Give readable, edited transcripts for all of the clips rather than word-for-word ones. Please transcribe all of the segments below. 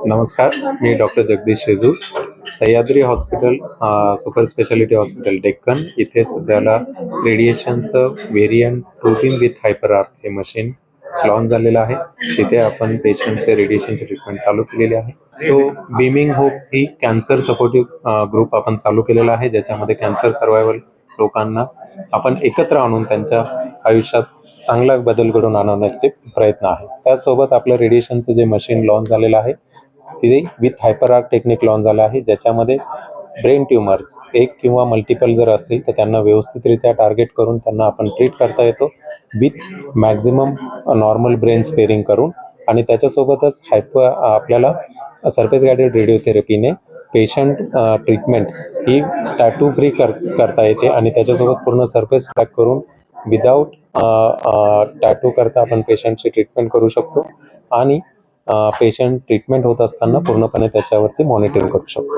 नमस्कार, मी doctor Jagdish Sheju, Sahyadri hospital, super speciality hospital Deccan इथे सध्याला रेडिएशनचं variant protein with hyper arc हे मशीन लॉन्च झालेलं आहे. तिथे आपण पेशंटचे रेडिएशनची ट्रीटमेंट चालू केलेली आहे. सो बीमिंग होप ही कॅन्सर सपोर्टिव्ह ग्रुप आपण चालू केलेला आहे, ज्याच्यामध्ये कॅन्सर सर्वायवल लोकांना आपण एकत्र आणून त्यांच्या आयुष्यात चांगला बदल घडवून आणण्याचे प्रयत्न आहे. त्यासोबत आपलं रेडिएशनचं जे मशीन लॉन्च झालेलं आहे ते with hyper arc technique launch झालं आहे, ज्याच्यामध्ये ब्रेन ट्युमर्स एक किंवा मल्टिपल जर असतील तर त्यांना व्यवस्थितरित्या टार्गेट करून त्यांना आपण ट्रीट करता येतो विथ मॅक्झिमम नॉर्मल ब्रेन स्पेअरिंग करून. आणि त्याच्यासोबतच आपल्याला सरफेस गायडेड रेडिओथेरपीने पेशंट ट्रीटमेंट ही टॅटू फ्री करता येते आणि त्याच्यासोबत पूर्ण सरफेस क्रॅक करून विदाऊट टॅटू करता आपण पेशंटची ट्रीटमेंट करू शकतो आणि पेशंट ट्रीटमेंट होत असताना पूर्णपणे त्याच्यावरती मॉनिटरिंग करू शकतो.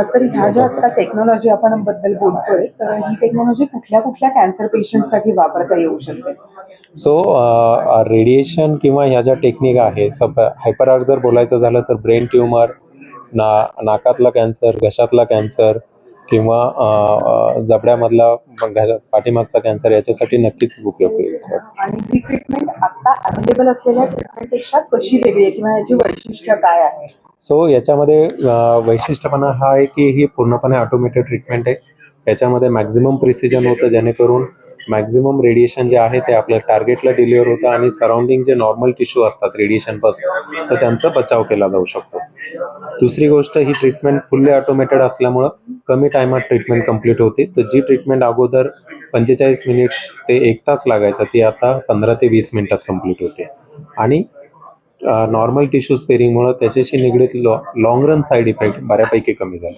सर, ह्या ज्या आता टेक्नॉलॉजी आपण बद्दल बोलतोय, तर ही टेक्नॉलॉजी कुठल्या कुठल्या कॅन्सर पेशंटसाठी वापरता येऊ शकते? सो रेडिएशन किंवा ह्या ज्या टेक्निक आहे, हायपर आर्क जर बोलायचं झालं तर ब्रेन ट्युमर, नाकातला कॅन्सर, घशातला कॅन्सर किंवा जबड्यामधला पाठीमागचा कॅन्सर याच्यासाठी नक्कीच उपयोगी आहे. आणि ही ट्रीटमेंट आता अवेलेबल असलेल्या ट्रीटमेंटपेक्षा कशी वेगळी आहे किंवा याची वैशिष्ट्य काय आहे? सो याच्यामध्ये वैशिष्ट्यपणा हा आहे की ही पूर्णपणे ऑटोमेटेड ट्रीटमेंट आहे. याच्यामध्ये मॅक्झिमम प्रिसिजन होतं, जेणेकरून मॅक्झिमम रेडिएशन जे आहे ते आपल्या टार्गेटला डिलिव्हर होतं आणि सराउंडिंग जे नॉर्मल टिश्यू असतात रेडिएशनपासून तर त्यांचा बचाव केला जाऊ शकतो. दुसरी गोष्ट, ही ट्रीटमेंट फुल्ली ऑटोमेटेड असल्यामुळं कमी टायमात ट्रीटमेंट कंप्लीट होते. तर जी ट्रीटमेंट अगोदर 45 मिनिट ते 1 तास लागायचा ती आता 15 ते 20 मिनिटात कंप्लीट होते. आणि नॉर्मल टिश्यू स्पेअरिंगमुळे त्याच्याशी निगडीत लॉंग रन साईड इफेक्ट बऱ्यापैकी कमी झाले.